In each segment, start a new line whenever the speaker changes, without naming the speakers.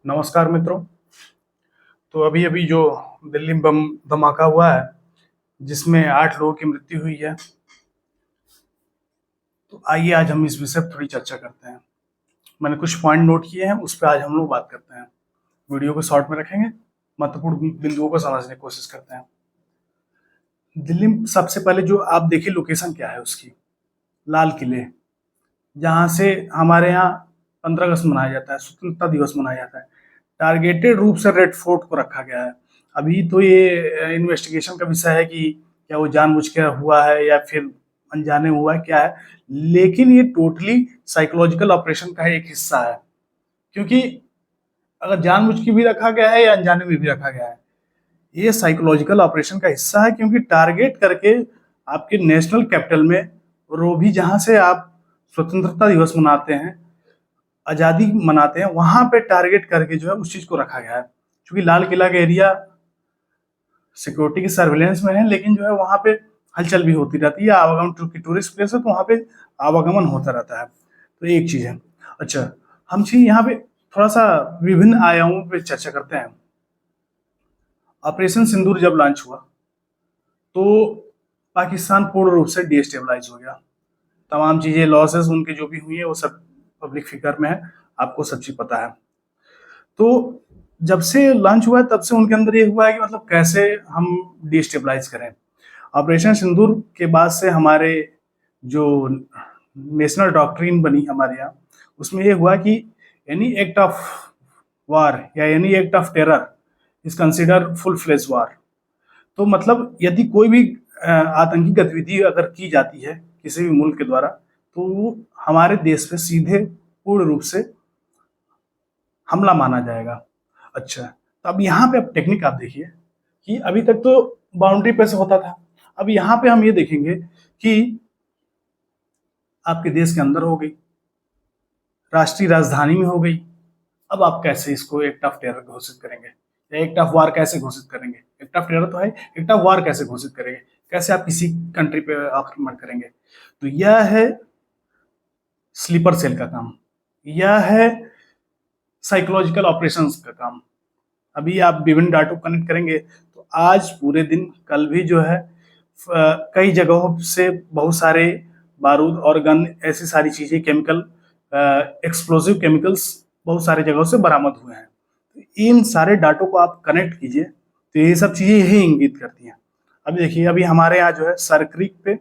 नमस्कार मित्रों। तो अभी अभी जो दिल्ली में बम धमाका हुआ है जिसमें 8 लोगों की मृत्यु हुई है, तो आइए आज हम इस विषय पर थोड़ी चर्चा करते हैं। मैंने कुछ पॉइंट नोट किए हैं, उस पर आज हम लोग बात करते हैं। वीडियो को शॉर्ट में रखेंगे, महत्वपूर्ण बिंदुओं को समझने की कोशिश करते हैं। दिल्ली में सबसे पहले जो आप देखिए लोकेशन क्या है उसकी, लाल किले, जहाँ से हमारे यहाँ 15 अगस्त मनाया जाता है, स्वतंत्रता दिवस मनाया जाता है। टारगेटेड रूप से रेड फोर्ट को रखा गया है। अभी तो ये इन्वेस्टिगेशन का विषय है कि क्या वो जानबूझ के हुआ है या फिर अनजाने हुआ है, क्या है, लेकिन ये टोटली साइकोलॉजिकल ऑपरेशन का एक हिस्सा है। क्योंकि अगर जानबूझ के भी रखा गया है या अनजाने में भी रखा गया है, ये साइकोलॉजिकल ऑपरेशन का हिस्सा है। क्योंकि टारगेट करके आपके नेशनल कैपिटल में, और वो भी जहां से आप स्वतंत्रता दिवस मनाते हैं, आज़ादी मनाते हैं, वहां पे टारगेट करके जो है उस चीज को रखा गया है। क्योंकि लाल किला का एरिया सिक्योरिटी की सर्विलेंस में है, लेकिन जो है वहां पे हलचल भी होती रहती है, आवागमन, क्योंकि टूरिस्ट प्लेस है तो वहां पे आवागमन होता रहता है। तो एक चीज है। अच्छा, हम चीज यहाँ पे थोड़ा सा विभिन्न आयामों पे चर्चा करते हैं। ऑपरेशन सिंदूर जब लॉन्च हुआ तो पाकिस्तान पूर्ण रूप से डिस्टेबलाइज हो गया। तमाम चीजें, लॉसेस उनके जो भी हुई है वो सब पब्लिक फिगर में है, आपको सब चीज पता है। तो जब से लॉन्च हुआ है तब से उनके अंदर ये हुआ है कि मतलब कैसे हम डिस्टेबलाइज करें। ऑपरेशन सिंदूर के बाद से हमारे जो नेशनल डॉक्ट्रिन बनी हमारे यहाँ, उसमें ये हुआ कि एनी एक्ट ऑफ वार या any act of terror is consider full fledge war. तो मतलब यदि कोई भी आतंकी गतिविधि अगर की जाती है किसी भी मुल्क के द्वारा, तो वो हमारे देश पे सीधे पूर्ण रूप से हमला माना जाएगा। अच्छा, तो अब यहाँ पे अब टेक्निक आप देखिए कि अभी तक तो बाउंड्री पे से होता था। अब यहाँ पे हम ये देखेंगे कि आपके देश के अंदर हो गई, राष्ट्रीय राजधानी में हो गई। अब आप कैसे इसको एक्ट ऑफ टेरर घोषित करेंगे या एक्ट ऑफ वार कैसे घोषित करेंगे? एक्ट ऑफ टेरर तो है, एक्ट ऑफ वार कैसे घोषित करेंगे? कैसे आप किसी कंट्री पे आक्रमण करेंगे? तो यह है स्लीपर सेल का काम, यह है साइकोलॉजिकल ऑपरेशंस का काम। अभी आप विभिन्न डाटो कनेक्ट करेंगे तो आज पूरे दिन, कल भी जो है कई जगहों से बहुत सारे बारूद और गन, ऐसी सारी चीजें, केमिकल, एक्सप्लोसिव केमिकल्स बहुत सारे जगहों से बरामद हुए हैं। तो इन सारे डाटो को आप कनेक्ट कीजिए तो ये सब चीजें यही इंगित करती हैं। अभी देखिए, अभी हमारे यहाँ जो है सरक्रिक पे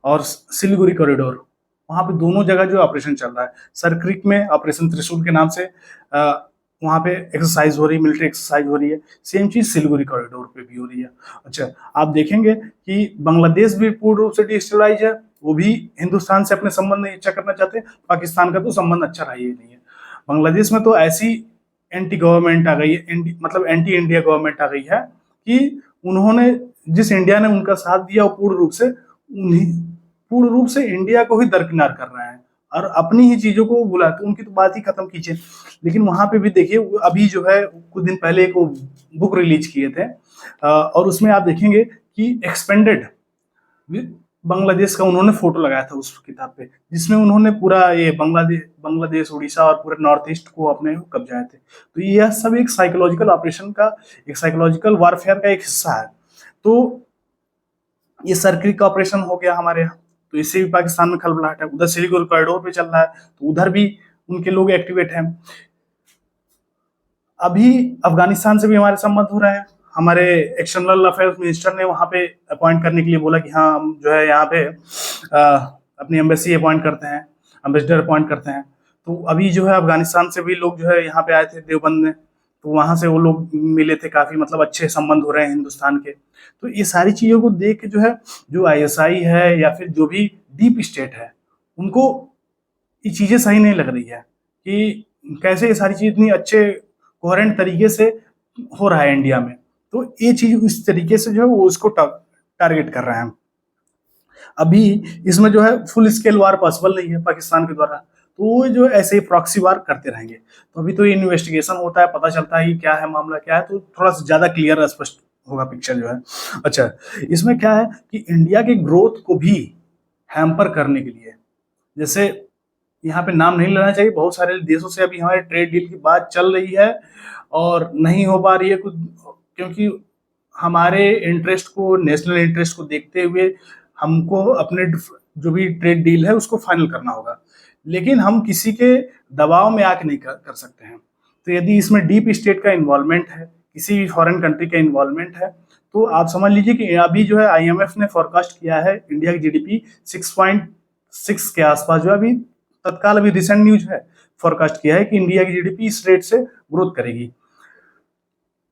और सिलीगुड़ी कॉरिडोर, वहां पे दोनों जगह जो ऑपरेशन चल रहा है। सरक्रिक में ऑपरेशन त्रिशूल के नाम से वहां पे एक्सरसाइज हो रही है, मिलिट्री एक्सरसाइज हो रही है। सेम चीज सिलीगुड़ी कॉरिडोर पे भी हो रही है। अच्छा, आप देखेंगे कि बांग्लादेश भी पूर्ण रूप से डिस्टेबलाइज है। वो भी हिंदुस्तान से अपने संबंध नहीं अच्छा करना चाहते। पाकिस्तान का तो संबंध अच्छा रहा ही नहीं है। बांग्लादेश में तो ऐसी एंटी गवर्नमेंट आ गई है, मतलब एंटी इंडिया गवर्नमेंट आ गई है कि उन्होंने, जिस इंडिया ने उनका साथ दिया, वो पूर्ण रूप से इंडिया को ही दरकिनार कर रहे हैं और अपनी ही चीजों को बुलाते। उनकी तो बात ही खत्म कीजिए। लेकिन वहां पे भी देखिए, अभी जो है कुछ दिन पहले एक बुक रिलीज किए थे और उसमें आप देखेंगे कि एक्सपेंडेड बांग्लादेश का उन्होंने फोटो लगाया था उस किताब पे, जिसमें उन्होंने पूरा ये बांग्लादेश, उड़ीसा और पूरे नॉर्थ ईस्ट को अपने कब्जाए थे। तो यह सब एक साइकोलॉजिकल ऑपरेशन का, एक साइकोलॉजिकल वारफेयर का एक हिस्सा है। तो ये सर्किल का ऑपरेशन हो गया हमारे यहाँ, तो इससे भी पाकिस्तान में खलबलाहट है। उधर सिलीगुड़ी कॉरिडोर पे चल रहा है तो उधर भी उनके लोग एक्टिवेट हैं। अभी अफगानिस्तान से भी हमारे संबंध हो रहे हैं। हमारे एक्सटर्नल अफेयर्स मिनिस्टर ने वहां पे अपॉइंट करने के लिए बोला कि हाँ, हम जो है यहाँ पे अपनी एम्बेसी अपॉइंट करते हैं, एम्बेसडर अपॉइंट करते हैं। तो अभी जो है अफगानिस्तान से भी लोग जो है यहाँ पे आए थे देवबंद में, तो वहां से वो लोग मिले थे। काफी मतलब अच्छे संबंध हो रहे हैं हिंदुस्तान के। तो ये सारी चीजों को देख के जो है, जो आईएसआई है या फिर जो भी डीप स्टेट है, उनको ये चीजें सही नहीं लग रही है कि कैसे ये सारी चीज इतनी अच्छे कोहेरेंट तरीके से हो रहा है इंडिया में। तो ये चीज इस तरीके से जो है वो उसको टारगेट कर रहे हैं। अभी इसमें जो है फुल स्केल वार पॉसिबल नहीं है पाकिस्तान के द्वारा, तो वो जो ऐसे ही प्रॉक्सी वार करते रहेंगे। तो अभी तो ये इन्वेस्टिगेशन होता है, पता चलता है कि क्या है मामला, क्या है, तो थोड़ा सा ज्यादा क्लियर स्पष्ट होगा पिक्चर जो है। अच्छा, इसमें क्या है कि इंडिया के ग्रोथ को भी हैम्पर करने के लिए, जैसे यहाँ पे नाम नहीं लेना चाहिए, बहुत सारे देशों से अभी हमारे ट्रेड डील की बात चल रही है और नहीं हो पा रही है कुछ, क्योंकि हमारे इंटरेस्ट को, नेशनल इंटरेस्ट को देखते हुए हमको अपने जो भी ट्रेड डील है उसको फाइनल करना होगा, लेकिन हम किसी के दबाव में आके नहीं कर सकते हैं। तो यदि इसमें डीप स्टेट का इन्वॉल्वमेंट है, किसी भी फॉरेन कंट्री का इन्वॉल्वमेंट है, तो आप समझ लीजिए कि अभी जो है आईएमएफ ने फोरकास्ट किया है इंडिया की जीडीपी 6.6 के आसपास, जो अभी तत्काल अभी रिसेंट न्यूज है, फोरकास्ट किया है कि इंडिया की जीडीपी इस रेट से ग्रोथ करेगी,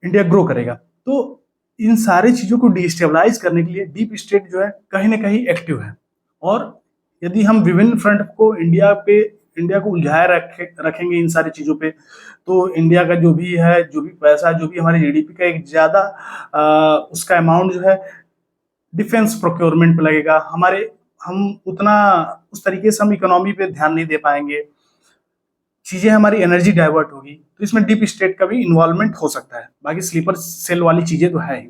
इंडिया ग्रो करेगा। तो इन सारी चीजों को डिस्टेबलाइज करने के लिए डीप स्टेट जो है कहीं ना कहीं एक्टिव है। और यदि हम विभिन्न फ्रंट को इंडिया को उलझाए रखेंगे इन सारी चीजों पे, तो इंडिया का जो भी है, जो भी पैसा, जो भी हमारे जीडीपी का एक ज्यादा उसका अमाउंट जो है डिफेंस प्रोक्योरमेंट पे लगेगा, हम उतना उस तरीके से हम इकोनॉमी पे ध्यान नहीं दे पाएंगे, चीजें हमारी एनर्जी डाइवर्ट होगी। तो इसमें डीप स्टेट का भी इन्वॉल्वमेंट हो सकता है। बाकी स्लीपर सेल वाली चीजें तो है ही।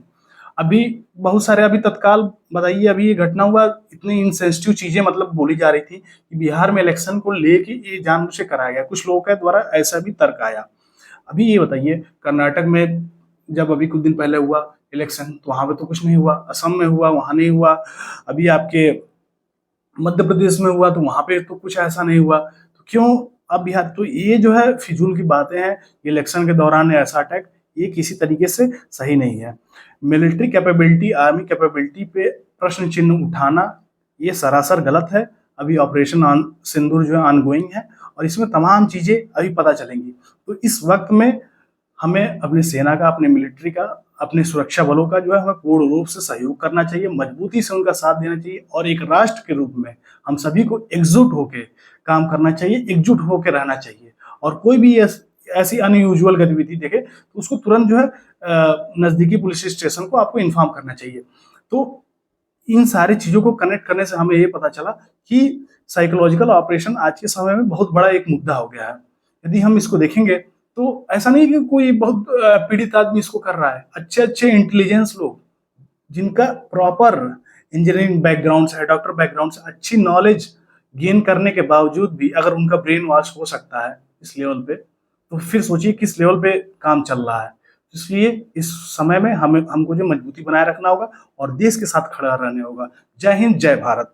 अभी बहुत सारे, अभी तत्काल बताइए, अभी ये घटना हुआ, इतनी इनसेंसिटिव चीजें मतलब बोली जा रही थी कि बिहार में इलेक्शन को लेके ये जानबूझ से कराया गया, कुछ लोगों के द्वारा ऐसा भी तर्क आया। अभी ये बताइए, कर्नाटक में जब अभी कुछ दिन पहले हुआ इलेक्शन, तो वहां पे तो कुछ नहीं हुआ, असम में हुआ, वहां नहीं हुआ, अभी आपके मध्य प्रदेश में हुआ तो वहां पे तो कुछ ऐसा नहीं हुआ, तो क्यों अब बिहार? तो ये जो है फिजूल की बातें हैं, इलेक्शन के दौरान ऐसा अटैक, ये किसी तरीके से सही नहीं है। मिलिट्री कैपेबिलिटी, आर्मी कैपेबिलिटी पे प्रश्न चिन्ह उठाना ये सरासर गलत है। अभी ऑपरेशन सिंदूर जो है ऑनगोइंग है और इसमें तमाम चीजें अभी पता चलेंगी। तो इस वक्त में हमें अपनी सेना का, अपने मिलिट्री का, अपने सुरक्षा बलों का जो है हमें पूर्ण रूप से सहयोग करना चाहिए, मजबूती से उनका साथ देना चाहिए और एक राष्ट्र के रूप में हम सभी को एकजुट होकर काम करना चाहिए, एकजुट होकर रहना चाहिए। और कोई भी ऐसी अनयूजुअल गतिविधि देखे तो उसको तुरंत जो है नजदीकी पुलिस स्टेशन को आपको इन्फॉर्म करना चाहिए। तो इन सारी चीजों को कनेक्ट करने से हमें ये पता चला कि साइकोलॉजिकल ऑपरेशन आज के समय में बहुत बड़ा एक मुद्दा हो गया है। यदि हम इसको देखेंगे तो ऐसा नहीं कि कोई बहुत पीड़ित आदमी इसको कर रहा है, अच्छे अच्छे इंटेलिजेंस लोग जिनका प्रॉपर इंजीनियरिंग बैकग्राउंड है, डॉक्टर बैकग्राउंड से अच्छी नॉलेज गेन करने के बावजूद भी अगर उनका ब्रेन वॉश हो सकता है इस लेवल पे, तो फिर सोचिए किस लेवल पे काम चल रहा है। इसलिए इस समय में हमको जो मजबूती बनाए रखना होगा और देश के साथ खड़ा रहने होगा। जय हिंद, जय भारत।